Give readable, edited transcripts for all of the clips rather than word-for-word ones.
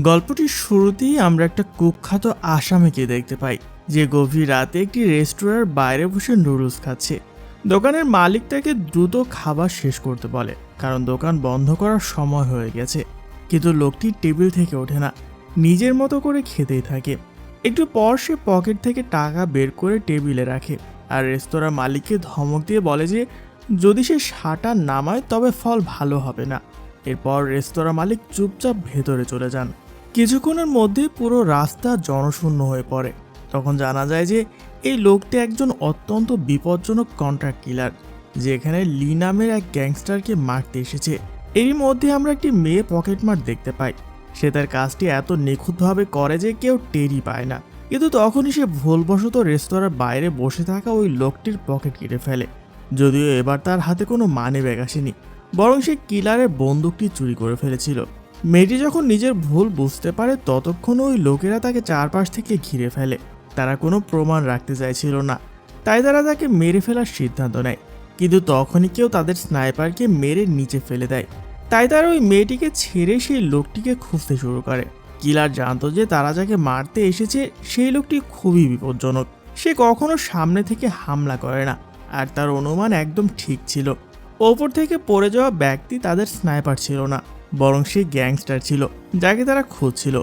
গল্পটির শুরুতেই আমরা একটা কুখ্যাত আসামিকে দেখতে পাই, যে গভীর রাতে একটি রেস্টুরেন্টের বাইরে বসে নুডলস খাচ্ছে। দোকানের মালিক তাকে দ্রুত খাবার শেষ করতে বলে, কারণ দোকান বন্ধ করার সময় হয়ে গেছে। কিন্তু লোকটি টেবিল থেকে ওঠে না, নিজের মতো করে খেতেই থাকে। একটু পর সে পকেট থেকে টাকা বের করে টেবিলে রাখে, আর রেস্তোরাঁ মালিককে ধমক দিয়ে বলে যে যদি সে শাটার নামায় তবে ফল ভালো হবে না। এরপর রেস্তোরাঁ মালিক চুপচাপ ভেতরে চলে যান। কিছুক্ষণের মধ্যে পুরো রাস্তা জনশূন্য হয়ে পড়ে। তখন জানা যায় যে এই লোকটি একজন অত্যন্ত বিপজ্জনক কন্ট্রাক্ট কিলার, যেখানে লি নামের এক গ্যাংস্টারকে মারতে এসেছে। এরই মধ্যে আমরা একটি মেয়ে পকেটমার দেখতে পাই। সে তার কাজটি এত নিখুঁতভাবে করে যে কেউ টেরই পায় না। কিন্তু তখনই সে ভুলবশত রেস্তোরাঁর বাইরে বসে থাকা ওই লোকটির পকেট কেটে ফেলে। যদিও এবার তার হাতে কোনো মানি ব্যাগ আসেনি, বরং সে কিলারের বন্দুকটি চুরি করে ফেলেছিল। মেয়েটি যখন নিজের ভুল বুঝতে পারে, ততক্ষণ ওই লোকেরা তাকে চারপাশ থেকে ঘিরে ফেলে। তারা কোনো প্রমাণ রাখতে চাইছিল না, তাই তারা তাকে মেরে ফেলার সিদ্ধান্ত নেয়। কিন্তু তখনই কেউ তাদের স্নাইপারকে মেরে নিচে ফেলে দেয়। তাই তারা ওই মেয়েটিকে ছেড়ে সেই লোকটিকে খুঁজতে শুরু করে। কিলার জানতো যে তারা যাকে মারতে এসেছে সেই লোকটি খুবই বিপজ্জনক। সে কখনো সামনে থেকে হামলা করে না, আর তার অনুমান একদম ঠিক ছিল। ওপর থেকে পড়ে যাওয়া ব্যক্তি তাদের স্নাইপার ছিল না, বরং সে গ্যাংস্টার ছিল যাকে তারা খুঁজছিল।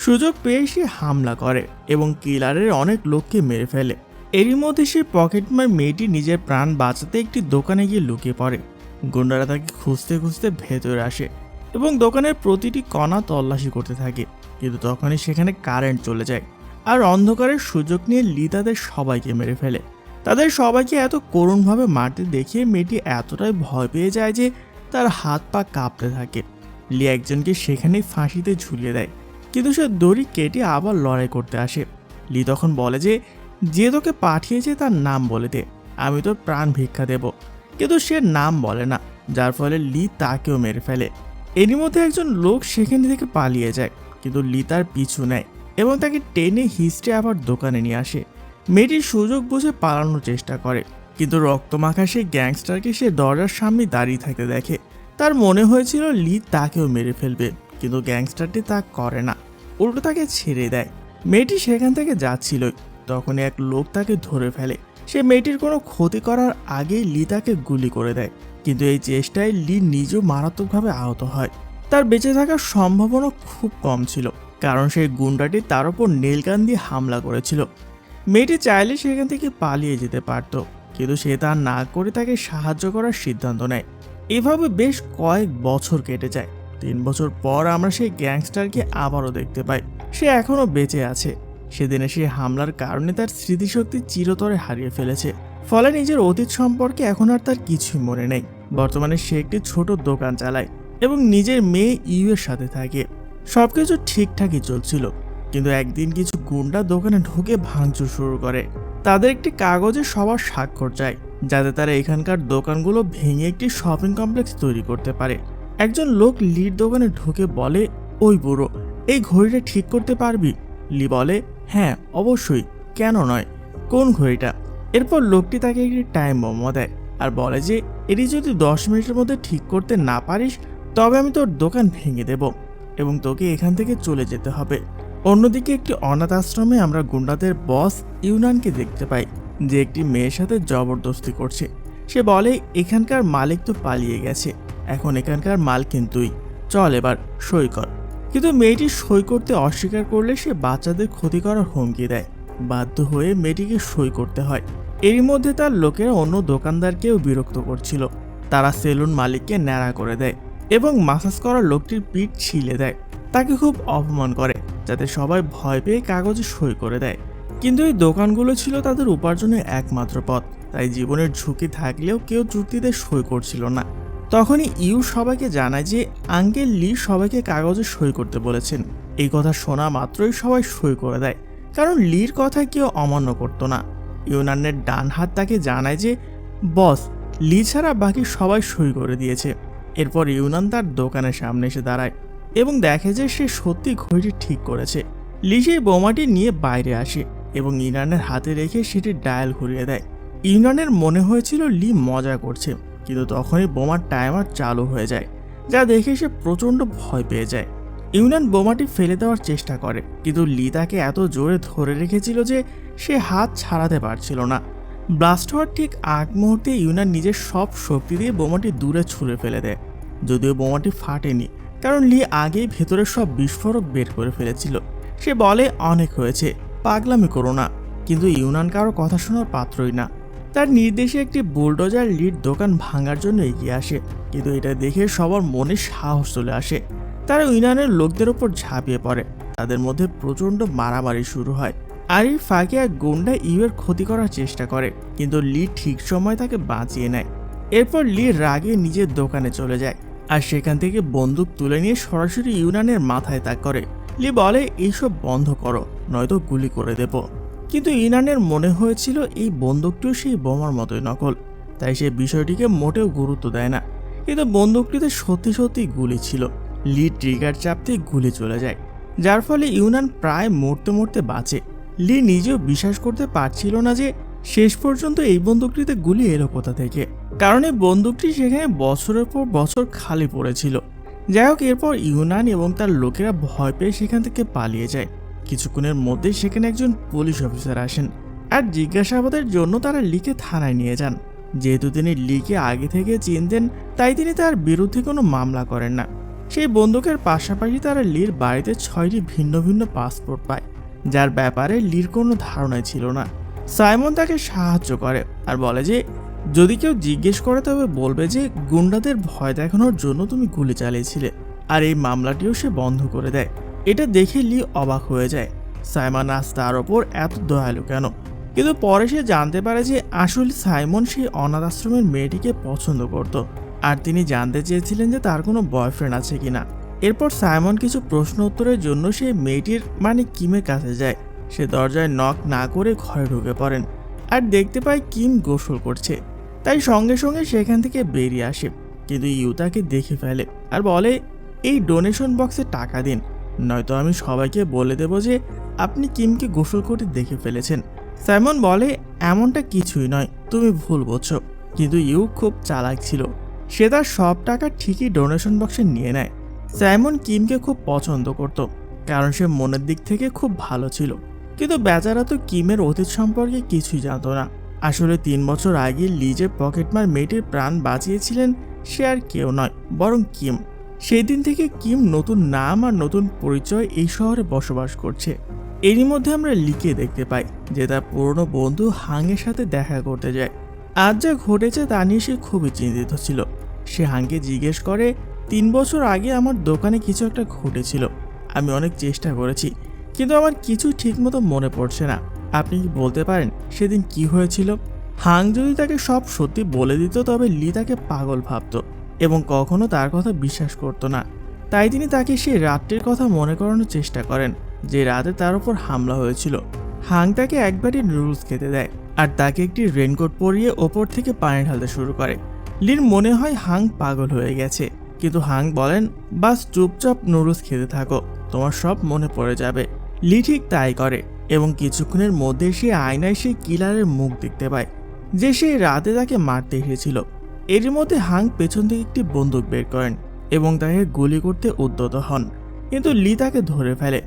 সুযোগ পেয়ে সে হামলা করে এবং কিলারের অনেক লোককে মেরে ফেলে। এরই মধ্যে সে পকেটমার মেয়েটি নিজের প্রাণ বাঁচাতে একটি দোকানে গিয়ে লুকিয়ে পড়ে। গুন্ডারা তাকে খুঁজতে খুঁজতে ভেতরে আসে এবং দোকানের প্রতিটি কণা তল্লাশি করতে থাকে। কিন্তু তখনই সেখানে কারেন্ট চলে যায়, আর অন্ধকারের সুযোগ নিয়ে লি তাদের সবাইকে মেরে ফেলে। তাদের সবাইকে এত করুণভাবে মারতে দেখে মেয়েটি এতটাই ভয় পেয়ে যায় যে তার হাত পা কাঁপতে থাকে। লি একজনকে সেখানেই ফাঁসিতে ঝুলিয়ে দেয়, কিন্তু সে দড়ি কেটে আবার লড়াই করতে আসে। লি তখন বলে যে তোকে পাঠিয়েছে তার নাম বলে দে, আমি তোর প্রাণ ভিক্ষা দেব। কিন্তু সে নাম বলে না, যার ফলে লি তাকেও মেরে ফেলে। এরই মধ্যে একজন লোক সেখান থেকে পালিয়ে যায়, কিন্তু লি তার পিছু নেয় এবং তাকে টেনে হিস্ট্রে আবার দোকানে নিয়ে আসে। মেয়েটির সুযোগ বুঝে পালানোর চেষ্টা করে, কিন্তু রক্তমাখা সেই গ্যাংস্টারকে সে দরজার সামনে দাঁড়িয়ে থাকতে দেখে। তার মনে হয়েছিল লি তাকেও মেরে ফেলবে, কিন্তু গ্যাংস্টারটি তা করে না, উল্টো তাকে ছেড়ে দেয়। মেয়েটি সেখান থেকে যাচ্ছিলই, তখনই এক লোক তাকে ধরে ফেলে। সে মেয়েটির কোনো ক্ষতি করার আগেই লি তাকে গুলি করে দেয়, কিন্তু এই চেষ্টায় লি নিজেও মারাত্মকভাবে আহত হয়। তার বেঁচে থাকার সম্ভাবনা খুব কম ছিল, কারণ সেই গুন্ডাটি তার উপর নেলগান দিয়ে হামলা করেছিল। মেয়েটি চাইলে সেখান থেকে পালিয়ে যেতে পারত, কিন্তু সে তা না করে তাকে সাহায্য করার সিদ্ধান্ত নেয়। এভাবে বেশ কয়েক বছর কেটে যায়। 3 বছর পর আমরা সেই গ্যাংস্টারকে আবারও দেখতে পাই। সে এখনো বেঁচে আছে। সেদিনে সেই হামলার কারণে তার স্মৃতিশক্তি চিরতরে হারিয়ে ফেলেছে, ফলে নিজের অতীত সম্পর্কে এখন আর তার কিছুই মনে নেই। বর্তমানে সে একটি ছোট দোকান চালায় এবং নিজের মেয়ে ইউয়ের সাথে থাকে। সবকিছু ঠিকঠাকই চলছিল, কিন্তু একদিন কিছু গুন্ডা দোকানে ঢুকে ভাঙচুর শুরু করে। তাদের একটি কাগজে সবার স্বাক্ষর চায়, যাতে তারা এখানকার দোকানগুলো ভেঙে একটি শপিং কমপ্লেক্স তৈরি করতে পারে। একজন লোক লির দোকানে ঢুকে বলে, ওই বুড়ো, এই ঘড়িটা ঠিক করতে পারবি? লি বলে, হ্যাঁ অবশ্যই, কেন নয়, কোন ঘড়িটা? এরপর লোকটি তাকে একটি টাইম বোমা দেয় আর বলে যে এটি যদি 10 মিনিটের মধ্যে ঠিক করতে না পারিস, তবে আমি তোর দোকান ভেঙে দেব এবং তোকে এখান থেকে চলে যেতে হবে। অন্যদিকে একটি অনাথ আশ্রমে আমরা গুন্ডাদের বস ইউনানকে দেখতে পাই, যে একটি মেয়ের সাথে জবরদস্তি করছে। সে বলে, এখানকার মালিক তো পালিয়ে গেছে, এখন এখানকার মালকিন তুই, চল এবার সই কর। কিন্তু মেয়েটি সই করতে অস্বীকার করলে সে বাচ্চাদের ক্ষতি করার হুমকি দেয়। বাধ্য হয়ে মেয়েটিকে সই করতে হয়। এরই মধ্যে তার লোকেরা অন্য দোকানদারকেও বিরক্ত করছিল। তারা সেলুন মালিককে ন্যাড়া করে দেয় এবং মাসাজ করার লোকটির পিঠ ছিলে দেয়। তাকে খুব অপমান করে, যাতে সবাই ভয় পেয়ে কাগজে সই করে দেয়। কিন্তু এই দোকানগুলো ছিল তাদের উপার্জনের একমাত্র পথ, তাই জীবনের ঝুঁকি থাকলেও কেউ চুক্তিতে সই করছিল না। তখনই ইউ সবাইকে জানায় যে আঙ্কেল লি সবাইকে কাগজে সই করতে বলেছেন। এই কথা শোনা মাত্রই সবাই সই করে দেয়, কারণ লির কথায় কেউ অমান্য করতো না। ইউনানের ডান হাত তাকে জানায় যে বস, লি ছাড়া বাকি সবাই সই করে দিয়েছে। এরপর ইউনান তার দোকানের সামনে এসে দাঁড়ায় এবং দেখে যে সে সত্যি ঘড়িটি ঠিক করেছে। লি সেই বোমাটি নিয়ে বাইরে আসে এবং ইউনানের হাতে রেখে সেটি ডায়াল ঘুরিয়ে দেয়। ইউনানের মনে হয়েছিল লি মজা করছে, কিন্তু তখনই বোমার টাইমার চালু হয়ে যায়, যা দেখে সে প্রচণ্ড ভয় পেয়ে যায়। ইউনান বোমাটি ফেলে দেওয়ার চেষ্টা করে, কিন্তু লি তাকে এত জোরে ধরে রেখেছিল যে সে হাত ছাড়াতে পারছিল না। ব্লাস্ট হওয়ার ঠিক আগ মুহূর্তে ইউনান নিজের সব শক্তি দিয়ে বোমাটি দূরে ছুঁড়ে ফেলে দেয়। যদিও বোমাটি ফাটেনি, কারণ লি আগেই ভেতরের সব বিস্ফোরক বের করে ফেলেছিল। সে বলে, অনেক হয়েছে, পাগলামি করো না। কিন্তু ইউনান কারো কথা শোনার পাত্রই না। তার নির্দেশে একটি বুলডোজার লিড দোকান ভাঙার জন্য এগিয়ে আসে, কিন্তু এটা দেখে সবার মনে সাহস চলে আসে। তারা ইউনানের লোকদের ওপর ঝাঁপিয়ে পড়ে। তাদের মধ্যে প্রচণ্ড মারামারি শুরু হয়, আর এই ফাঁকে এক গুন্ডা ইউয়ের ক্ষতি করার চেষ্টা করে, কিন্তু লি ঠিক সময় তাকে বাঁচিয়ে নেয়। এরপর লি রাগে নিজের দোকানে চলে যায়, আর সেখান থেকে বন্দুক তুলে নিয়ে সরাসরি ইউনানের মাথায় তাক করে। লি বলে, এইসব বন্ধ করো, নয়তো গুলি করে দেব। কিন্তু ইউনানের মনে হয়েছিল এই বন্দুকটিও সেই বোমার মতোই নকল, তাই সে বিষয়টিকে মোটেও গুরুত্ব দেয় না। কিন্তু বন্দুকটিতে সত্যি সত্যি গুলি ছিল। লি ট্রিগার চাপতে গুলি চলে যায়, যার ফলে ইউনান প্রায় মরতে মরতে বাঁচে। লি নিজেও বিশ্বাস করতে পারছিল না যে শেষ পর্যন্ত এই বন্দুকটিতে গুলি এলো কোথা থেকে, কারণ এই বন্দুকটি সেখানে বছরের পর বছর খালি পড়েছিল। যাই হোক, এরপর ইউনান এবং তার লোকেরা ভয় পেয়ে সেখান থেকে পালিয়ে যায়। কিছুক্ষণের মধ্যে সেখানে একজন পুলিশ অফিসার আসেন, আর জিজ্ঞাসাবাদের জন্য তারা লিকে থানায় নিয়ে যান। যেহেতু তিনি লিকে আগে থেকে চিনতেন, তাই তিনি তার বিরুদ্ধে কোনো মামলা করেন না। সেই বন্দুকের পাশাপাশি তারা লির বাড়িতে 6টি ভিন্ন ভিন্ন পাসপোর্ট পায়, যার ব্যাপারে লির কোনো ধারণাই ছিল না। সাইমন তাকে সাহায্য করে আর বলে যে যদি কেউ জিজ্ঞেস করে তবে বলবে যে গুন্ডাদের ভয় দেখানোর জন্য তুমি গুলি চালিয়েছিলে, আর এই মামলাটিও সে বন্ধ করে দেয়। এটা দেখে লি অবাক হয়ে যায়, সাইমন আজ তার ওপর এত দয়ালু কেন। কিন্তু পরে সে জানতে পারে যে আসলে সাইমন সেই অনাথ আশ্রমের মেয়েটিকে পছন্দ করত, আর তিনি জানতে চেয়েছিলেন যে তার কোনো বয়ফ্রেন্ড আছে কিনা। এরপর সাইমন কিছু প্রশ্ন উত্তরের জন্য সেই মেয়েটির মানে কিমের কাছে যায়। সে দরজায় নক না করে ঘরে ঢুকে পড়েন, আর দেখতে পায় কিম গোসল করছে, তাই সঙ্গে সঙ্গে সেখান থেকে বেরিয়ে আসে। কিন্তু ইউ তাকে দেখে ফেলে আর বলে, এই ডোনেশন বক্সে টাকা দিন, নয়তো আমি সবাইকে বলে দেব যে আপনি কিমকে গোসল করতে দেখে ফেলেছেন। সাইমন বলে, এমনটা কিছুই নয়, তুমি ভুল বুঝছো। কিন্তু ইউ খুব চালাক ছিল, সে তার সব টাকা ঠিকই ডোনেশন বক্সে নিয়ে নেয়। সাইমন কিমকে খুব পছন্দ করত, কারণ সে মনের দিক থেকে খুব ভালো ছিল। কিন্তু বেচারা তো কিমের অতীত সম্পর্কে কিছুই জানতো না। আসলে 3 বছর আগে লি যে পকেটমার মেয়েটির প্রাণ বাঁচিয়েছিলেন সে আর কেউ নয়, বরং কিম। সেই দিন থেকে কিম নতুন নাম আর নতুন পরিচয় এই শহরে বসবাস করছে। এরই মধ্যে আমরা লিকে দেখতে পাই যে তার পুরনো বন্ধু হাংয়ের সাথে দেখা করতে যায়। আজ যা ঘটেছে তা নিয়ে সে খুবই চিন্তিত ছিল। সে হাংকে জিজ্ঞেস করে, 3 বছর আগে আমার দোকানে কিছু একটা ঘটেছিল, আমি অনেক চেষ্টা করেছি, কিন্তু আমার কিছু ঠিকমতো মনে পড়ছে না। আপনি কি বলতে পারেন সেদিন কি হয়েছিল? হাং যদি তাকে সব সত্যি বলে দিত তবে লি তাকে পাগল ভাবত এবং কখনো তার কথা বিশ্বাস করত না। তাই তিনি তাকে সেই রাতটির কথা মনে করানোর চেষ্টা করেন, যে রাতে তার উপর হামলা হয়েছিল। হাং তাকে একবারই নুডলস খেতে দেয়, আর তাকে একটি রেনকোট পরিয়ে ওপর থেকে পানি ঢালতে শুরু করে। লির মনে হয় হাং পাগল হয়ে গেছে, কিন্তু হাং বলেন, বাস চুপচাপ নুডলস খেতে থাকো, তোমার সব মনে পড়ে যাবে। লি ঠিক তাই করে, এবং কিছুক্ষণের মধ্যে সে আয়নায় সেই কিলারের মুখ দেখতে পায়, যে সেই রাতে তাকে মারতে এসেছিল। এর মধ্যে হাং পেছন থেকে একটি বন্দুক বের করেন এবং তাকে গুলি করতে উদ্যত হন, কিন্তু লি তাকে ধরে ফেলে।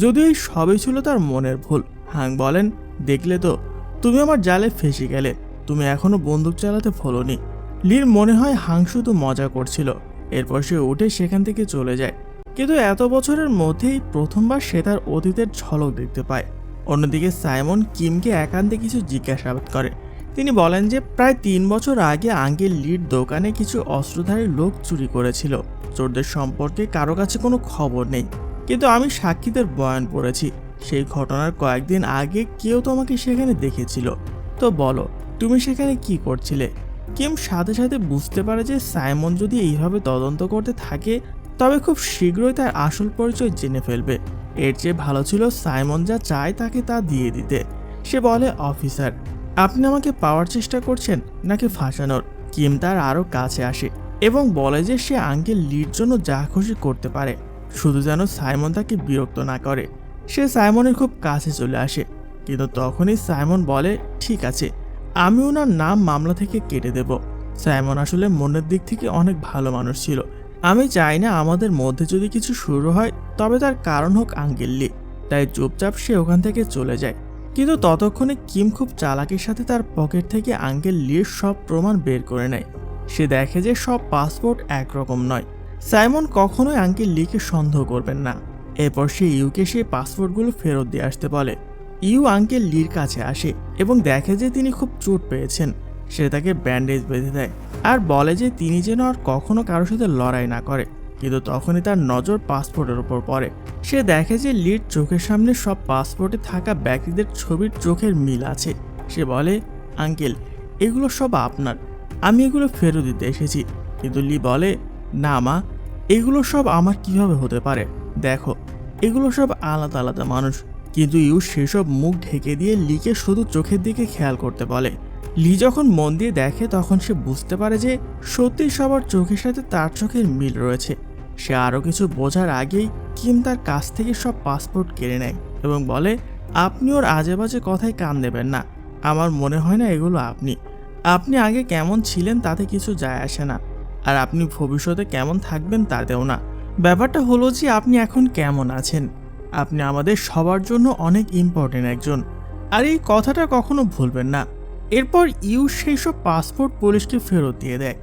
যদিও এই সবই ছিল তার মনের ভুল। হাং বলেন, দেখলে তো, তুমি আমার জালে ফেসে গেলে, তুমি এখনো বন্দুক চালাতে ভোলোনি। লির মনে হয় হাং শুধু মজা করছিল। এরপর সে উঠে সেখান থেকে চলে যায়, কিন্তু এত বছরের মধ্যেই প্রথমবার সে তার অতীতের ঝলক দেখতে পায়। অন্যদিকে সাইমন কিমকে একান্তে কিছু জিজ্ঞাসাবাদ করে। তিনি বলেন যে প্রায় 3 বছর আগে আঙ্কেল লির দোকানে কিছু অস্ত্রধারী লোক চুরি করেছিল। চোরদের সম্পর্কে কারো কাছে কোনো খবর নেই, কিন্তু আমি সাক্ষীদের বয়ান পড়েছি। সেই ঘটনার কয়েকদিন আগে কেউ তোমাকে সেখানে দেখেছিল। তো বলো, তুমি সেখানে কি করছিলে? কিম সাথে সাথে বুঝতে পারে যে সাইমন যদি এইভাবে তদন্ত করতে থাকে তবে খুব শীঘ্রই তার আসল পরিচয় জেনে ফেলবে। এর চেয়ে ভালো ছিল সাইমন যা চায় তাকে তা দিয়ে দিতে। সে বলে, অফিসার, আপনি আমাকে পাওয়ার চেষ্টা করছেন নাকি ফাঁসানোর? কিম তার আরও কাছে আসে এবং বলে যে সে আঙ্কেল লির জন্য যা খুশি করতে পারে, শুধু যেন সাইমন তাকে বিরক্ত না করে। সে সাইমনের খুব কাছে চলে আসে, কিন্তু তখনই সাইমন বলে, ঠিক আছে, আমি ওনার নাম মামলা থেকে কেটে দেব। সাইমন আসলে মনের দিক থেকে অনেক ভালো মানুষ ছিল, আমি চাই না আমাদের মধ্যে যদি কিছু শুরু হয় তবে তার কারণ হোক আঙ্কেল লি। তাই চুপচাপ সে ওখান থেকে চলে যায়। কিন্তু ততক্ষণে কিম খুব চালাকির সাথে তার পকেট থেকে আঙ্কেল লির সব প্রমাণ বের করে নেয়। সে দেখে যে সব পাসপোর্ট একরকম নয়। সাইমন কখনোই আঙ্কেল লিকে সন্দেহ করবেন না। এরপর সে ইউকে সেই পাসপোর্টগুলো ফেরত দিয়ে আসতে বলে। ইউ আঙ্কেল লির কাছে আসে এবং দেখে যে তিনি খুব চোট পেয়েছেন। সে তাকে ব্যান্ডেজ বেঁধে দেয় আর বলে যে তিনি যেন আর কখনো কারোর সাথে লড়াই না করে। কিন্তু তখনই তার নজর পাসপোর্টের উপর পড়ে। সে দেখে যে লির চোখের সামনে সব পাসপোর্টে থাকা ব্যক্তিদের ছবির চোখের মিল আছে। সে বলে, আঙ্কেল এগুলো সব আপনার, আমি এগুলো ফেরত দিতে এসেছি। কিন্তু লি বলে, না মা, এগুলো সব আমার কিভাবে হতে পারে? দেখো, এগুলো সব আলাদা আলাদা মানুষ। কিন্তু ইউ সেসব মুখ ঢেকে দিয়ে লিকে শুধু চোখের দিকে খেয়াল করতে বলে। লি যখন মন দিয়ে দেখে তখন সে বুঝতে পারে যে সত্যি সবার চোখের সাথে তার চোখের মিল রয়েছে। সে আরও কিছু বোঝার আগেই কিম তার কাছ থেকে সব পাসপোর্ট কেড়ে নেয় এবং বলে, আপনি ওর আজে বাজে কথায় কান দেবেন না। আমার মনে হয় না এগুলো আপনি আগে কেমন ছিলেন তাতে কিছু যায় আসে না, আর আপনি ভবিষ্যতে কেমন থাকবেন তাতেও না। ব্যাপারটা হলো যে আপনি এখন কেমন আছেন। আপনি আমাদের সবার জন্য অনেক ইম্পর্টেন্ট একজন, আর এই কথাটা কখনো ভুলবেন না। এরপর ইউ সেই সব পাসপোর্ট পুলিশকে ফেরত দিয়ে দেয়।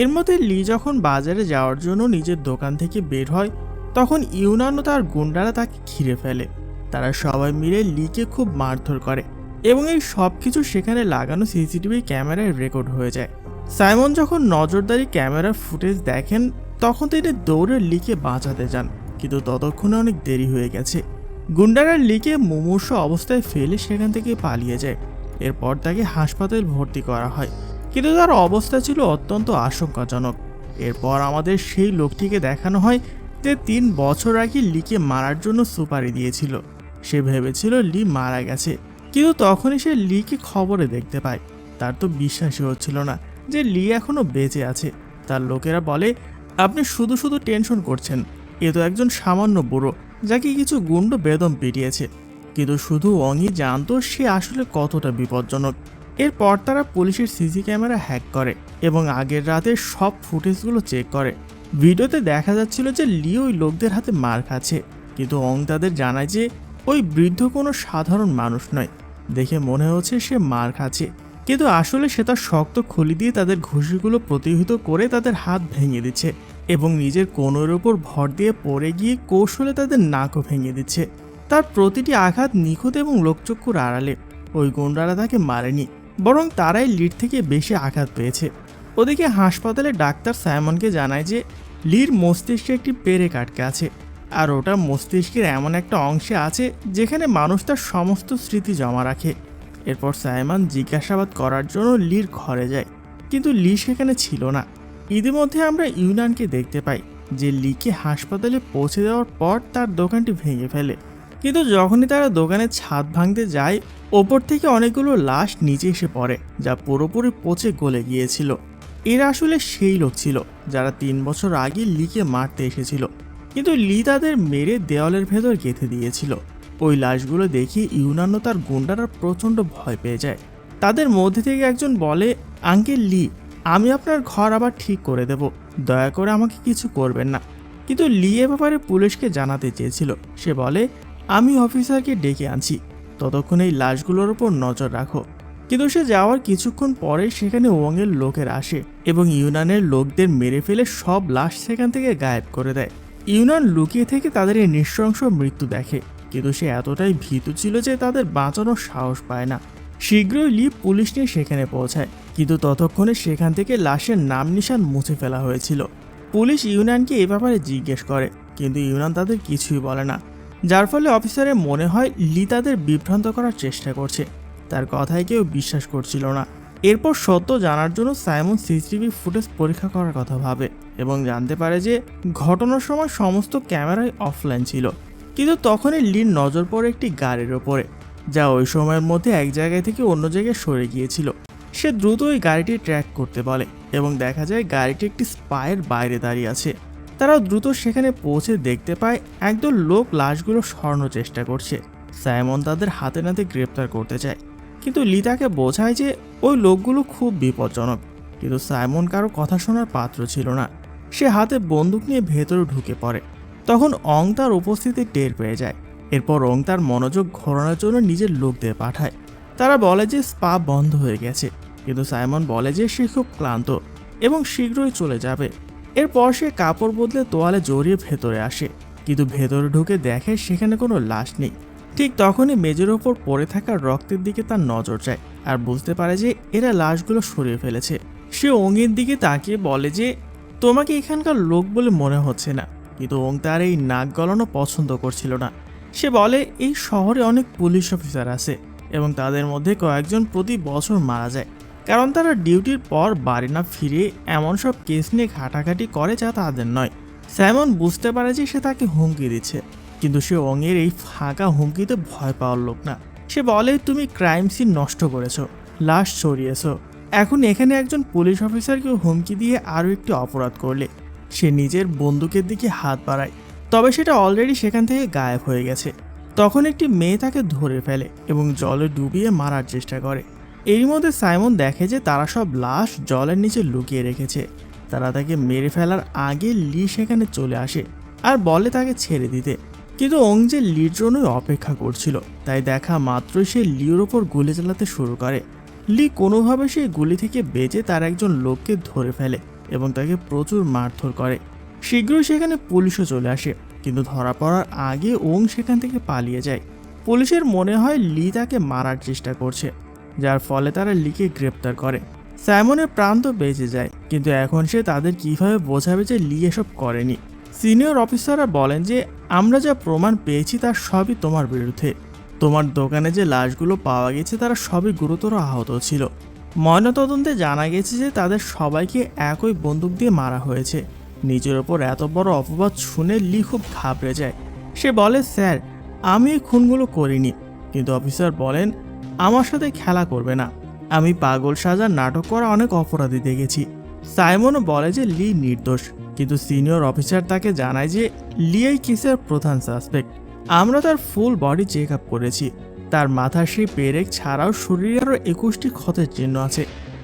এর মধ্যে লি যখন বাজারে যাওয়ার জন্য নিজের দোকান থেকে বের হয় তখন ইউনান ও তার গুন্ডারা তাকে ঘিরে ফেলে। তারা সবাই মিলে লিকে খুব মারধর করে এবং এই সব কিছু সেখানে লাগানো সিসিটিভি ক্যামেরায় রেকর্ড হয়ে যায়। সাইমন যখন নজরদারি ক্যামেরার ফুটেজ দেখেন তখন তিনি দৌড়ে লিকে বাঁচাতে যান, কিন্তু ততক্ষণে অনেক দেরি হয়ে গেছে। গুন্ডারা লিকে মুমূর্ষ অবস্থায় ফেলে সেখান থেকে পালিয়ে যায়। এরপর তাকে হাসপাতালে ভর্তি করা হয়, কিন্তু তার অবস্থা ছিল অত্যন্ত আশঙ্কাজনক। এরপর আমাদের সেই লোকটিকে দেখানো হয় যে 3 বছর আগে লিকে মারার জন্য সুপারি দিয়েছিল। সে ভেবেছিল লি মারা গেছে, কিন্তু তখনই সে লিকে খবরে দেখতে পায়। তার তো বিশ্বাসই হচ্ছিল না যে লি এখনো বেঁচে আছে। তার লোকেরা বলে, আপনি শুধু শুধু টেনশন করছেন, এ তো একজন সামান্য বুড়ো যাকে কিছু গুন্ড বেদম পিটিয়েছে। কিন্তু শুধু অংই জানতো সে আসলে কতটা বিপজ্জনক। এরপর তারা পুলিশের সিসি ক্যামেরা হ্যাক করে এবং আগের রাতের সব ফুটেজগুলো চেক করে। ভিডিওতে দেখা যাচ্ছিল যে লি ওই লোকদের হাতে মার খাচ্ছে, কিন্তু অং তাদের জানায় যে ওই বৃদ্ধ কোনো সাধারণ মানুষ নয়। দেখে মনে হচ্ছে সে মার খাচ্ছে, কিন্তু আসলে সে তার শক্ত খুলি দিয়ে তাদের ঘুষিগুলো প্রতিহত করে তাদের হাত ভেঙে দিচ্ছে এবং নিজের কোণের ওপর ভর দিয়ে পড়ে গিয়ে কৌশলে তাদের নাকও ভেঙে দিচ্ছে। তার প্রতিটি আঘাত নিখুঁত এবং লোকচক্ষুর আড়ালে। ওই গুন্ডারা তাকে মারেনি, বরং তারাই লির থেকে বেশি আঘাত পেয়েছে। ওদিকে হাসপাতালে ডাক্তার সাইমনকে জানায় যে লির মস্তিষ্কে একটি পেরেক আটকে আছে, আর ওটা মস্তিষ্কের এমন একটা অংশে আছে যেখানে মানুষ তার সমস্ত স্মৃতি জমা রাখে। এরপর সাইমন জিজ্ঞাসাবাদ করার জন্য লির ঘরে যায়, কিন্তু লি সেখানে ছিল না। ইতিমধ্যে আমরা ইউনানকে দেখতে পাই যে লিকে হাসপাতালে পৌঁছে দেওয়ার পর তার দোকানটি ভেঙে ফেলে। কিন্তু যখনই তারা দোকানের ছাদ ভাঙতে যায় ওপর থেকে অনেকগুলো লাশ নিচে এসে পড়ে, যা পুরোপুরি পচে গলে গিয়েছিল। এরা আসলে সেই লোক ছিল যারা 3 বছর আগে লিকে মারতে এসেছিল, কিন্তু লি তাদের মেরে দেওয়ালের ভেতর গেঁথে দিয়েছিল। ওই লাশগুলো দেখে ইউনান ও তার গুন্ডারা প্রচণ্ড ভয় পেয়ে যায়। তাদের মধ্যে থেকে একজন বলে, আঙ্কেল লি, আমি আপনার ঘর আবার ঠিক করে দেব, দয়া করে আমাকে কিছু করবেন না। কিন্তু লি এ ব্যাপারে পুলিশকে জানাতে চেয়েছিল। সে বলে, আমি অফিসারকে ডেকে আনছি, ততক্ষণ এই লাশগুলোর উপর নজর রাখো। কিন্তু সে যাওয়ার কিছুক্ষণ পরে সেখানে ওংয়ের লোকের আসে এবং ইউনানের লোকদের মেরে ফেলে সব লাশ সেখান থেকে গায়েব করে দেয়। ইউনান লুকিয়ে থেকে তাদের এই নৃশংস মৃত্যু দেখে, কিন্তু সে এতটাই ভীতু ছিল যে তাদের বাঁচানোর সাহস পায় না। শীঘ্রই লি পুলিশ নিয়ে সেখানে পৌঁছায়, কিন্তু ততক্ষণে সেখান থেকে লাশের নাম নিশান মুছে ফেলা হয়েছিল। পুলিশ ইউনানকে এ ব্যাপারে জিজ্ঞেস করে, কিন্তু ইউনান তাদের কিছুই বলে না, যার ফলে অফিসারের মনে হয় লি তাদের বিভ্রান্ত করার চেষ্টা করছে। তার কথায় কেউ বিশ্বাস করছিল না। এরপর সত্য জানার জন্য সাইমন সিসিটিভি ফুটেজ পরীক্ষা করার কথা ভাবে এবং জানতে পারে যে ঘটনার সময় সমস্ত ক্যামেরাই অফলাইন ছিল। কিন্তু তখনই লির নজর পড়ে একটি গাড়ির ওপরে, যা ওই সময়ের মধ্যে এক জায়গায় থেকে অন্য জায়গায় সরে গিয়েছিল। সে দ্রুত ওই গাড়িটি ট্র্যাক করতে বলে এবং দেখা যায় গাড়িটি একটি স্পায়ের বাইরে দাঁড়িয়ে আছে। তারা দ্রুত সেখানে পৌঁছে দেখতে পায় একদল লোক লাশগুলো সরানোর চেষ্টা করছে। সাইমন তাদের হাতে নাতে গ্রেপ্তার করতে চায়, কিন্তু লি তাকে বোঝায় যে ওই লোকগুলো খুব বিপজ্জনক। কিন্তু সাইমন কারো কথা শোনার পাত্র ছিল না। সে হাতে বন্দুক নিয়ে ভেতরে ঢুকে পড়ে। তখন অং তার উপস্থিতি টের পেয়ে যায়। এরপর অং তার মনোযোগ ঘোরানোর জন্য নিজের লোকদের পাঠায়। তারা বলে যে স্পা বন্ধ হয়ে গেছে, কিন্তু সাইমন বলে যে সে খুব ক্লান্ত এবং শীঘ্রই চলে যাবে। এরপর সে কাপড় বদলে তোয়ালে জড়িয়ে ভেতরে আসে, কিন্তু ভেতরে ঢুকে দেখে সেখানে কোনো লাশ নেই। ঠিক তখনই মেঝের ওপর পড়ে থাকা রক্তের দিকে তার নজর যায় আর বুঝতে পারে যে এরা লাশগুলো সরিয়ে ফেলেছে। সে ওংয়ের দিকে তাকিয়ে বলে যে তোমাকে এখানকার লোক বলে মনে হচ্ছে না, কিন্তু ওং তার এই নাক গলানো পছন্দ করছিল না। সে বলে এই শহরে অনেক পুলিশ অফিসার আছে এবং তাদের মধ্যে কয়েকজন প্রতি বছর মারা যায়, কারণ তারা ডিউটির পর বাড়ি না ফিরে এমন সব কেস নিয়ে ঘাটাঘাটি করে যা তাদের নয়। সাইমন বুঝতে পারে যে সে তাকে হুমকি দিচ্ছে, কিন্তু সে অংয়ের এই ফাঁকা হুমকিতে ভয় পাওয়ার লোক না। সে বলে তুমি ক্রাইম সিন নষ্ট করেছো, লাশ ছড়িয়েছো, এখন এখানে একজন পুলিশ অফিসারকে হুমকি দিয়ে আরও একটি অপরাধ করলে। সে নিজের বন্দুকের দিকে হাত বাড়ায়, তবে সেটা অলরেডি সেখান থেকে গায়েব হয়ে গেছে। তখন একটি মেয়ে তাকে ধরে ফেলে এবং জলে ডুবিয়ে মারার চেষ্টা করে। এরই মধ্যে সাইমন দেখে যে তারা সব লাশ জলের নিচে লুকিয়ে রেখেছে। তারা তাকে মেরে ফেলার আগে লি সেখানে চলে আসে আর বলে তাকে ছেড়ে দিতে, কিন্তু ওং যে লির জন্যই অপেক্ষা করছিল, তাই দেখা মাত্রই সে লির ওপর গুলি চালাতে শুরু করে। লি কোনোভাবে সেই গুলি থেকে বেঁচে তার একজন লোককে ধরে ফেলে এবং তাকে প্রচুর মারধর করে। শীঘ্রই সেখানে পুলিশও চলে আসে, কিন্তু ধরা পড়ার আগে ওং সেখান থেকে পালিয়ে যায়। পুলিশের মনে হয় লি তাকে মারার চেষ্টা করছে, যার ফলে তারা লিকে গ্রেপ্তার করে। সাইমনের প্রাণ তো বেঁচে যায়, কিন্তু এখন সে তাদের কিভাবে বোঝাবে যে লি এসব করেনি। সিনিয়র অফিসাররা বলেন যে আমরা যা প্রমাণ পেয়েছি তার সবই তোমার বিরুদ্ধে। তোমার দোকানে যে লাশগুলো পাওয়া গেছে তারা সবই গুরুতর আহত ছিল। ময়নাতদন্তে জানা গেছে যে তাদের সবাইকে একই বন্দুক দিয়ে মারা হয়েছে। নিজের ওপর এত বড় অপবাদ শুনে লি খুব ঘাবড়ে যায়। সে বলে স্যার, আমি এই খুনগুলো করিনি। কিন্তু অফিসার বলেন আমার সাথে খেলা করবে না, আমি পাগল সাজার নাটক করা অনেক অপরাধী দেখেছি। সাইমনও বলে যে লি নির্দোষ, কিন্তু সিনিয়র অফিসার তাকে জানায় যে লি এই কেসের প্রধান সাসপেক্ট। আমরা তার ফুল বডি চেক আপ করেছি, তার মাথার সেই পেরেক ছাড়াও শরীরে আরও 21টি ক্ষতের চিহ্ন আছে।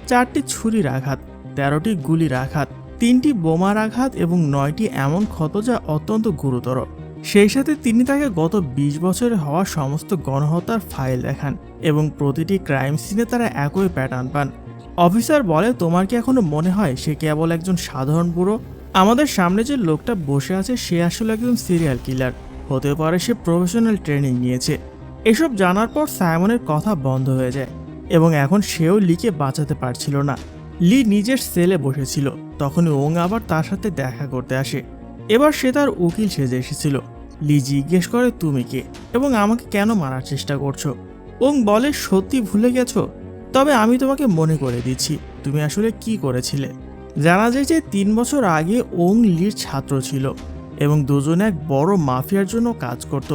4টি ছুরির আঘাত, 13টি গুলির আঘাত, 3টি বোমার আঘাত এবং 9টি এমন ক্ষত যা অত্যন্ত গুরুতর। সেই সাথে তিনি তাকে গত 20 বছরে হওয়া সমস্ত গণহত্যার ফাইল দেখান এবং প্রতিটি ক্রাইম সিনে তারা একই প্যাটার্ন পান। অফিসার বলে তোমার কি এখনো মনে হয় সে কেবল একজন সাধারণ বুড়ো? আমাদের সামনে যে লোকটা বসে আছে সে আসলে একজন সিরিয়াল কিলার, হতে পারে সে প্রফেশনাল ট্রেনিং নিয়েছে। এসব জানার পর সাইমনের কথা বন্ধ হয়ে যায় এবং এখন সেও লিকে বাঁচাতে পারছিল না। লি নিজের সেলে বসেছিল, তখনই ওং আবার তার সাথে দেখা করতে আসে। এবার সে তার উকিল সেজে এসেছিল। লি জিজ্ঞেস করে তুমি কে এবং আমাকে কেন মারার চেষ্টা করছো? ওং বলে সত্যি ভুলে গেছো? তবে আমি তোমাকে মনে করে দিচ্ছি তুমি আসলে কি করেছিলে। জানা যায় যে 3 বছর আগে ওং লির ছাত্র ছিল এবং দুজনে এক বড় মাফিয়ার জন্য কাজ করত।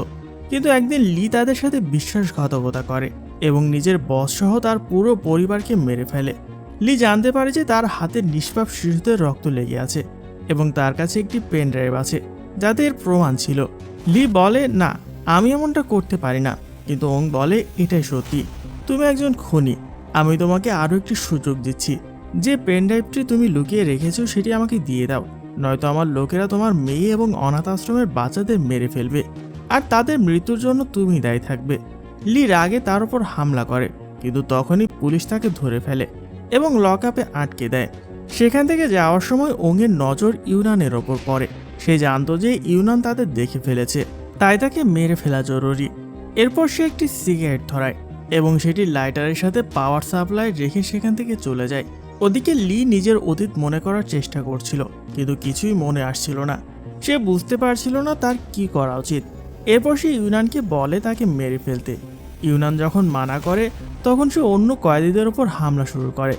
কিন্তু একদিন লি তাদের সাথে বিশ্বাসঘাতকতা করে এবং নিজের বস সহ তার পুরো পরিবারকে মেরে ফেলে। লি জানতে পারে যে তার হাতের নিষ্পাপ শিশুদের রক্ত লেগে আছে এবং তার কাছে একটি পেন ড্রাইভ আছে যাতে এর প্রমাণ ছিল। লি বলে না, আমি এমনটা করতে পারি না, কিন্তু ওং বলে এটাই সত্যি, তুমি একজন খুনি। আমি তোমাকে আরও একটি সুযোগ দিচ্ছি, যে পেন ড্রাইভটি তুমি লুকিয়ে রেখেছো সেটি আমাকে দিয়ে দাও, নয়তো আমার লোকেরা তোমার মেয়ে এবং অনাথ আশ্রমের বাচ্চাদের মেরে ফেলবে আর তাদের মৃত্যুর জন্য তুমি দায়ী থাকবে। লি রাগে তার উপর হামলা করে, কিন্তু তখনই পুলিশ তাকে ধরে ফেলে এবং লকআপে আটকে দেয়। সেখান থেকে যাওয়ার সময় ওংয়ের নজর ইউনানের ওপর পড়ে। সে জানতো যে ইউনান তাদের দেখে ফেলেছে, তাই তাকে মেরে ফেলা জরুরি। এরপর সে একটি সিগারেট ধরায় এবং সেটি লাইটারের সাথে পাওয়ার সাপ্লাই রেখে সেখান থেকে চলে যায়। ওদিকে লি নিজের অতীত মনে করার চেষ্টা করছিল, কিন্তু কিছুই মনে আসছিল না। সে বুঝতে পারছিল না তার কি করা উচিত। এরপর সে ইউনানকে বলে তাকে মেরে ফেলতে। ইউনান যখন মানা করে তখন সে অন্য কয়েদিদের ওপর হামলা শুরু করে।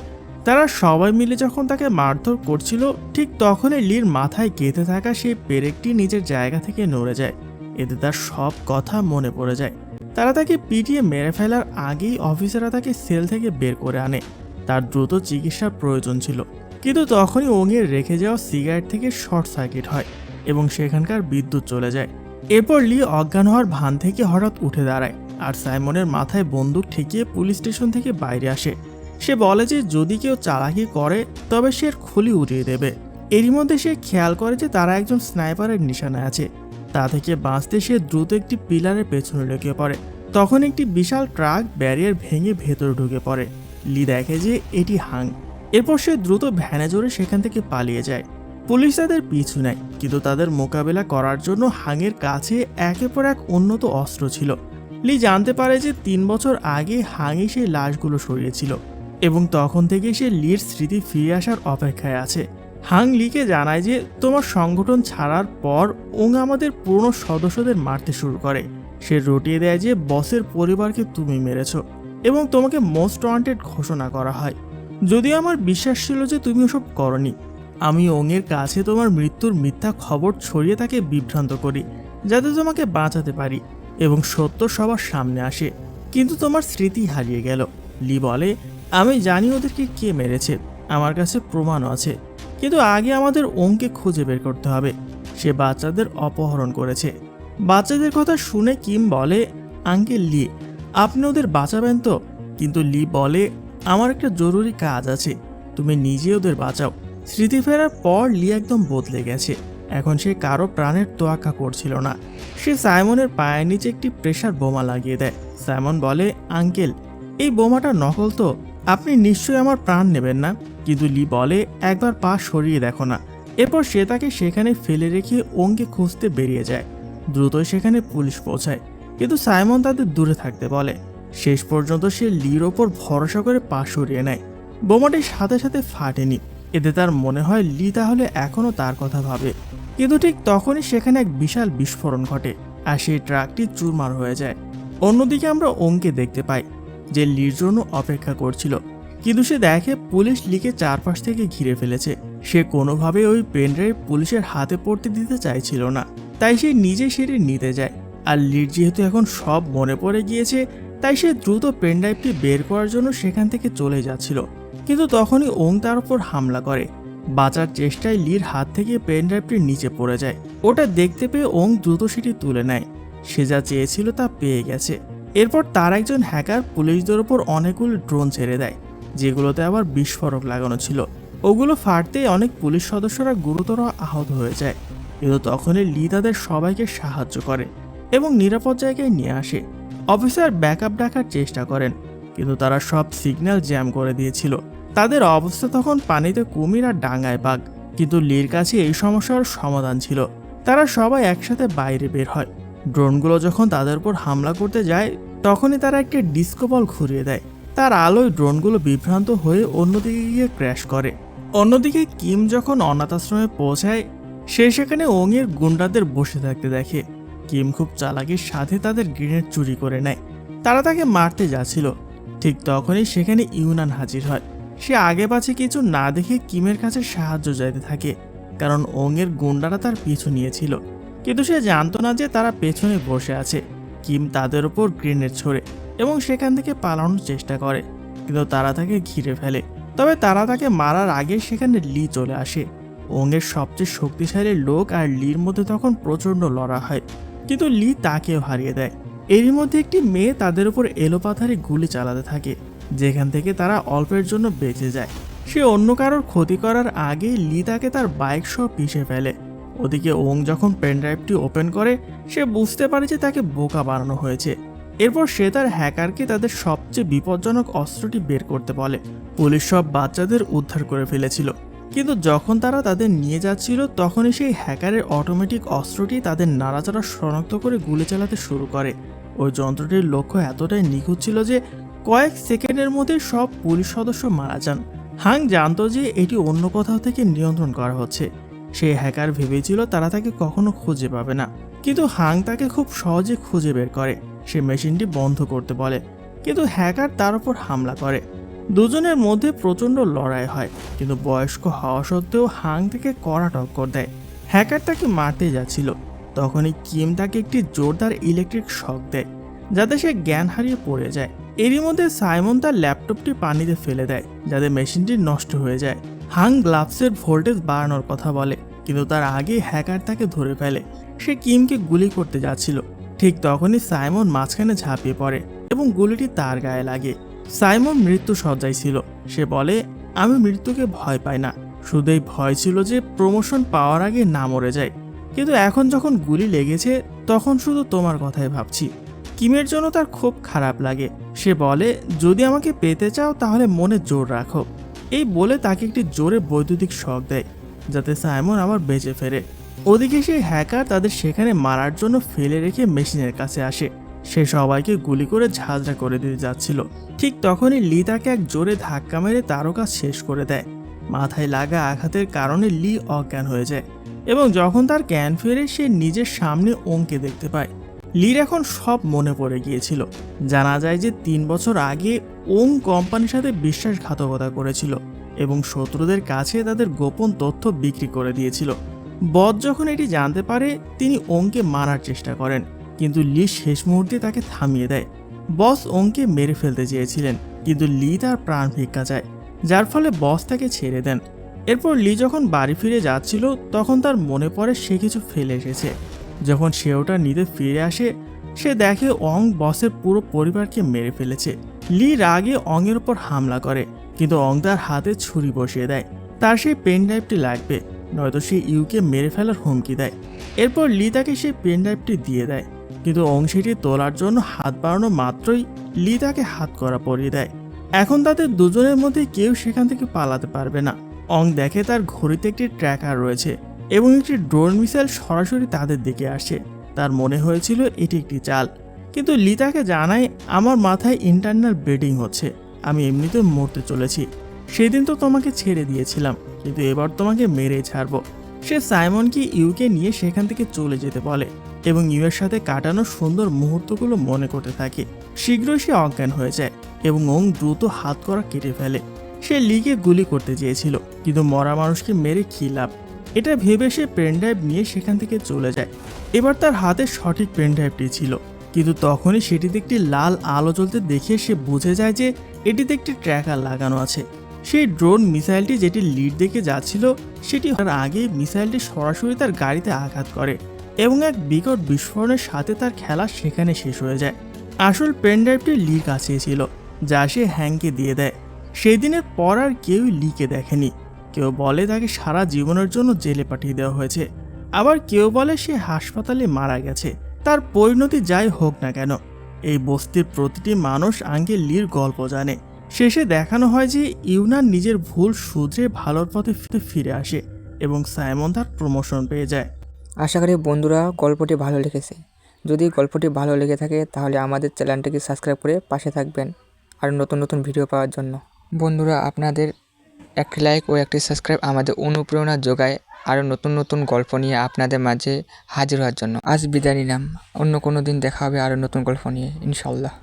তারা সবাই মিলে যখন তাকে মারধর করছিল ঠিক তখনই লির মাথায় গেঁথে থাকা সেই পেরেকটি নিজের জায়গা থেকে নড়ে যায়। এতে তার সব কথা মনে পড়ে যায়। তারা তাকে পিটিয়ে মেরে ফেলার আগেই অফিসাররা তাকে সেল থেকে বের করে আনে। তার দ্রুত চিকিৎসার প্রয়োজন ছিল, কিন্তু তখনই ওংয়ের রেখে যাওয়া সিগারেট থেকে শর্ট সার্কিট হয় এবং সেখানকার বিদ্যুৎ চলে যায়। এরপর লি অজ্ঞান হওয়ার ভান থেকে হঠাৎ উঠে দাঁড়ায় আর সাইমনের মাথায় বন্দুক ঠেকিয়ে পুলিশ স্টেশন থেকে বাইরে আসে। সে বলে যে যদি কেউ চালাকি করে তবে সে খুলি উড়িয়ে দেবে। এরই মধ্যে সে খেয়াল করে যে তারা একজন স্নাইপারের নিশানায় আছে। তা থেকে বাঁচতে সে দ্রুত একটি পিলারের পেছনে ঢুকে পড়ে। তখন একটি বিশাল ট্রাক ব্যারিয়ার ভেঙে ভেতরে ঢুকে পড়ে। লি দেখে যে এটি হাং। এরপর সে দ্রুত ভ্যানে চড়ে সেখান থেকে পালিয়ে যায়। পুলিশ তাদের পিছু নেয়, কিন্তু তাদের মোকাবেলা করার জন্য হাংয়ের কাছে একের পর এক উন্নত অস্ত্র ছিল। লি জানতে পারে যে 3 বছর আগে হাংই সেই লাশগুলো সরিয়েছিল এবং তখন থেকে সে লির স্মৃতি ফিরে আসার অপেক্ষায় আছে। হাং লিকে জানায় যে তোমার সংগঠন ছাড়ার পর ওং আমাদের পুরনো সদস্যদের মারতে শুরু করে। সে রটিয়ে দেয় যে বসের পরিবারকে তুমি মেরেছ এবং তোমাকে মোস্ট ওয়ান্টেড ঘোষণা করা হয়। যদিও আমার বিশ্বাস ছিল যে তুমি ওসব করনি, আমি ওংয়ের কাছে তোমার মৃত্যুর মিথ্যা খবর ছড়িয়ে তাকে বিভ্রান্ত করি যাতে তোমাকে বাঁচাতে পারি এবং সত্য সবার সামনে আসে। কিন্তু তোমার স্মৃতি হারিয়ে গেল। লি বলে, আমি জানি ওদেরকে কে মেরেছে, আমার কাছে প্রমাণও আছে, কিন্তু আগে আমাদের ওংকে খুঁজে বের করতে হবে। সে বাচ্চাদের অপহরণ করেছে। বাচ্চাদের কথা শুনে কিম বলে, আঙ্কেল লি, আপনি ওদের বাঁচাবেন তো? কিন্তু লি বলে, আমার একটা জরুরি কাজ আছে, তুমি নিজে ওদের বাঁচাও। স্মৃতি ফেরার পর লি একদম বদলে গেছে। এখন সে কারো প্রাণের তোয়াক্কা করছিল না। সে সাইমনের পায়ের নিচে একটি প্রেসার বোমা লাগিয়ে দেয়। সাইমন বলে, আঙ্কেল, এই বোমাটা নকল তো, আপনি নিশ্চয়ই আমার প্রাণ নেবেন না। কিন্তু লি বলে, একবার পা সরিয়ে দেখো না। এরপর সে তাকে সেখানে ফেলে রেখে ওংকে খুঁজতে বেরিয়ে যায়। দ্রুতই সেখানে পুলিশ পৌঁছায়, কিন্তু সাইমন তাদের দূরে থাকতে বলে। শেষ পর্যন্ত সে লির ওপর ভরসা করে পা সরিয়ে নেয়। বোমাটি সাথে সাথে ফাটেনি। এতে তার মনে হয় লি তাহলে এখনও তার কথা ভাবে। কিন্তু ঠিক তখনই সেখানে এক বিশাল বিস্ফোরণ ঘটে আর সেই ট্রাকটি চুরমার হয়ে যায়। অন্যদিকে আমরা ওংকে দেখতে পাই, যে লির জন্য অপেক্ষা করছিল, কিন্তু সে দেখে পুলিশ লিকে চারপাশ থেকে ঘিরে ফেলেছে। সে কোনোভাবে ওই পেনড্রাইভ পুলিশের হাতে পড়তে দিতে চাইছিল না, তাই সে নিজে সেটি নিতে যায়। আর লির যেহেতু এখন সব মনে পড়ে গিয়েছে, তাই সে দ্রুত পেনড্রাইভটি বের করার জন্য সেখান থেকে চলে যাচ্ছিল। কিন্তু তখনই ওং তার উপর হামলা করে। বাঁচার চেষ্টায় লির হাত থেকে পেনড্রাইভটি নিচে পড়ে যায়। ওটা দেখতে পেয়ে ওং দ্রুত সেটি তুলে নেয়। সে যা চেয়েছিল তা পেয়ে গেছে। এরপর তার একজন হ্যাকার পুলিশদের ওপর অনেকগুলো ড্রোন ছেড়ে দেয়, যেগুলোতে আবার বিস্ফোরক লাগানো ছিল। ওগুলো ফাটতেই অনেক পুলিশ সদস্যরা গুরুতর আহত হয়ে যায়। কিন্তু তখনই লি তাদের সবাইকে সাহায্য করে এবং নিরাপদ জায়গায় নিয়ে আসে। অফিসার ব্যাকআপ ডাকার চেষ্টা করেন, কিন্তু তারা সব সিগন্যাল জ্যাম করে দিয়েছিল। তাদের অবস্থা তখন পানিতে কুমির আর ডাঙায় বাঘ। কিন্তু লির কাছে এই সমস্যার সমাধান ছিল। তারা সবাই একসাথে বাইরে বের হয়। ড্রোনগুলো যখন তাদের উপর হামলা করতে যায়, তখনই তারা একটা ডিস্কো বল ঘুরিয়ে দেয়। তার আলোয় ড্রোনগুলো বিভ্রান্ত হয়ে অন্যদিকে গিয়ে ক্র্যাশ করে। অন্যদিকে কিম যখন অনাথ আশ্রমে পৌঁছায়, সে সেখানে ওংয়ের গুন্ডাদের বসে থাকতে দেখে। কিম খুব চালাকির সাথে তাদের গ্রেনেড চুরি করে নেয়। তারা তাকে মারতে যাচ্ছিল। ঠিক তখনই সেখানে ইউনান হাজির হয়। সে আগে পাছে কিছু না দেখে কিমের কাছে সাহায্য চাইতে থাকে, কারণ ওংয়ের গুন্ডারা তার পিছু নিয়েছিল। কিন্তু সে জানতো না যে তারা পেছনে বসে আছে। কিম তাদের উপর গ্রেনেড ছোড়ে এবং সেখান থেকে পালানোর চেষ্টা করে, কিন্তু তারা তাকে ঘিরে ফেলে। তবে তারা তাকে মারার আগে সেখানে লি চলে আসে। ওংয়ের সবচেয়ে শক্তিশালী লোক আর লির মধ্যে তখন প্রচণ্ড লড়া হয়, কিন্তু লি তাকেও হারিয়ে দেয়। এরই মধ্যে একটি মেয়ে তাদের উপর এলোপাথারি গুলি চালাতে থাকে, যেখান থেকে তারা অল্পের জন্য বেঁচে যায়। সে অন্য কারোর ক্ষতি করার আগে লি তাকে তার বাইক সহ পিষে ফেলে। ওদিকে ওং যখন পেনড্রাইভটি ওপেন করে, সে বুঝতে পারে যে তাকে বোকা বানানো হয়েছে। এরপর সে তার হ্যাকারকে তাদের সবচেয়ে বিপজ্জনক অস্ত্রটি বের করতে বলে। পুলিশ সব বাচ্চাদের উদ্ধার করে ফেলেছিল, কিন্তু যখন তারা তাদের নিয়ে যাচ্ছিল, তখনই সেই হ্যাকারের অটোমেটিক অস্ত্রটি তাদের নাড়াচাড়া শনাক্ত করে গুলি চালাতে শুরু করে। ওই যন্ত্রটির লক্ষ্য এতটাই নিখুঁত ছিল যে কয়েক সেকেন্ডের মধ্যে সব পুলিশ সদস্য মারা যান। হাং জানতো যে এটি অন্য কোথাও থেকে নিয়ন্ত্রণ করা হচ্ছে। সেই হ্যাকার ভেবেছিল তারা তাকে কখনো খুঁজে পাবে না, কিন্তু হাং তাকে খুব সহজে খুঁজে বের করে। সে মেশিনটি বন্ধ করতে বলে, কিন্তু হ্যাকার তার উপর হামলা করে। দুজনের মধ্যে প্রচণ্ড লড়াই হয়, কিন্তু বয়স্ক হওয়া সত্ত্বেও হাং থেকে কড়া টক্কর দেয়। হ্যাকার তাকে মারতে যাচ্ছিল, তখনই কিম তাকে একটি জোরদার ইলেকট্রিক শক দেয়, যাতে সে জ্ঞান হারিয়ে পড়ে যায়। এরই মধ্যে সাইমন তার ল্যাপটপটি পানিতে ফেলে দেয়, যাতে মেশিনটি নষ্ট হয়ে যায়। হাং গ্লাভসের ভোল্টেজ বাড়ানোর কথা বলে, কিন্তু তার আগে হ্যাকার তাকে ধরে ফেলে। সে কিমকে গুলি করতে যাচ্ছিল, ঠিক তখনই সাইমন মাঝখানে ঝাঁপিয়ে পড়ে এবং গুলিটি তার গায়ে লাগে। সাইমন মৃত্যু সজ্জায় ছিল। সে বলে, আমি মৃত্যুকে ভয় পাই না, শুধু এই ভয় ছিল যে প্রমোশন পাওয়ার আগে না মরে যায়। কিন্তু এখন যখন গুলি লেগেছে তখন শুধু তোমার কথাই ভাবছি। কিমের জন্য তার খুব খারাপ লাগে। সে বলে, যদি আমাকে পেতে চাও তাহলে মনে জোর রাখো। এই বলে তাকে একটি জোরে বৈদ্যুতিক শক দেয় যাতে সাইমন আবার বেঁচে ফেরে। ওদিকে সেই হ্যাকার তাদের সেখানে মারার জন্য ফেলে রেখে মেশিনের কাছে আসে। সে সবাইকে গুলি করে ঝাঁঝরা করে দিতে যাচ্ছিল। ঠিক তখনই লি তাকে এক জোরে ধাক্কা মেরে তারও কাজ শেষ করে দেয়। মাথায় লাগা আঘাতের কারণে লি অজ্ঞান হয়ে যায় এবং যখন তার জ্ঞান ফেরে সে নিজের সামনে ওংকে দেখতে পায়। লির এখন সব মনে পড়ে গিয়েছিল। জানা যায় যে 3 বছর আগে ওং কোম্পানির সাথে বিশ্বাসঘাতকতা করেছিল এবং শত্রুদের কাছে তাদের গোপন তথ্য বিক্রি করে দিয়েছিল। বস যখন এটি জানতে পারে তিনি ওংকে মারার চেষ্টা করেন, কিন্তু লি শেষ মুহূর্তে তাকে থামিয়ে দেয়। বস ওংকে মেরে ফেলতে চেয়েছিলেন, কিন্তু লি তার প্রাণ ভিক্ষা চায়, যার ফলে বস তাকে ছেড়ে দেন। এরপর লি যখন বাড়ি ফিরে যাচ্ছিল তখন তার মনে পড়ে সে কিছু ফেলে এসেছে। যখন সে ওটা নিতে ফিরে আসে সে দেখে অং বসের পুরো পরিবারকে মেরে ফেলেছে। লি রাগে অংয়ের ওপর হামলা করে, কিন্তু অং তার হাতে ছুরি বসিয়ে দেয়। তার সেই পেন ড্রাইভটি লাগবে, নয়তো সে ইউকে মেরে ফেলার হুমকি দেয়। এরপর লি তাকে সেই পেন ড্রাইভটি দিয়ে দেয়, কিন্তু অং সেটি তোলার জন্য হাত বাড়ানো মাত্রই লি তাকে হাত করা পরিয়ে দেয়। এখন তাদের দুজনের মধ্যে কেউ সেখান থেকে পালাতে পারবে না। অং দেখে তার ঘড়িতে একটি ট্র্যাকার রয়েছে এবং একটি ড্রোন মিসাইল সরাসরি তাদের দিকে আসে। তার মনে হয়েছিল এটি একটি চাল, কিন্তু লি তাকে জানায়, আমার মাথায় ইন্টারনাল ব্লিডিং হচ্ছে, আমি এমনিতে মরতে চলেছি। সেদিন তো তোমাকে ছেড়ে দিয়েছিলাম, কিন্তু এবার তোমাকে মেরেই ছাড়বো। সে সাইমনকে ইউকে নিয়ে সেখান থেকে চলে যেতে বলে এবং ইউয়ের সাথে কাটানো সুন্দর মুহূর্তগুলো মনে করতে থাকে। শীঘ্রই সে অজ্ঞান হয়ে যায় এবং ওং দ্রুত হাত করা কেটে ফেলে। সে লিকে গুলি করতে চেয়েছিল, কিন্তু মরা মানুষকে মেরে কী লাভ, এটা ভেবে সে পেনড্রাইভ নিয়ে সেখান থেকে চলে যায়। এবার তার হাতে সঠিক পেনড্রাইভটি ছিল, কিন্তু তখনই সেটিতে একটি লাল আলো জ্বলতে দেখে সে বুঝে যায় যে এটিতে একটি ট্র্যাকার লাগানো আছে। সেই ড্রোন মিসাইলটি যেটি লিড দেখে যাচ্ছিল সেটি হওয়ার আগেই মিসাইলটি সরাসরি তার গাড়িতে আঘাত করে এবং এক বিকট বিস্ফোরণের সাথে তার খেলা সেখানে শেষ হয়ে যায়। আসল পেনড্রাইভটি লির কাছে ছিল, যা সে হ্যাংকে দিয়ে দেয়। সেই দিনের পর আর কেউই লিকে দেখেনি। কেউ বলে তাকে সারা জীবনের জন্য জেলে পাঠিয়ে দেওয়া হয়েছে, আবার কেউ বলে সে হাসপাতালে মারা গেছে। তার পরিণতি যাই হোক না কেন, এই বস্তির প্রতিটি মানুষ আঙ্কেল লির গল্প জানে। শেষে দেখানো হয় যে ইউনান নিজের ভুল শুধরে ভালোর পথে ফিরে আসে এবং সাইমন তার প্রমোশন পেয়ে যায়। আশা করি বন্ধুরা গল্পটি ভালো লেগেছে। যদি গল্পটি ভালো লেগে থাকে তাহলে আমাদের চ্যানেলটিকে সাবস্ক্রাইব করে পাশে থাকবেন আর নতুন নতুন ভিডিও পাওয়ার জন্য। বন্ধুরা আপনাদের একটি লাইক ও একটি সাবস্ক্রাইব আমাদের অনুপ্রেরণা যোগায় আরও নতুন নতুন গল্প নিয়ে আপনাদের মাঝে হাজির হওয়ার জন্য। আজ বিদায় নিলাম, অন্য কোনো দিন দেখা হবে আরও নতুন গল্প নিয়ে ইনশাল্লাহ।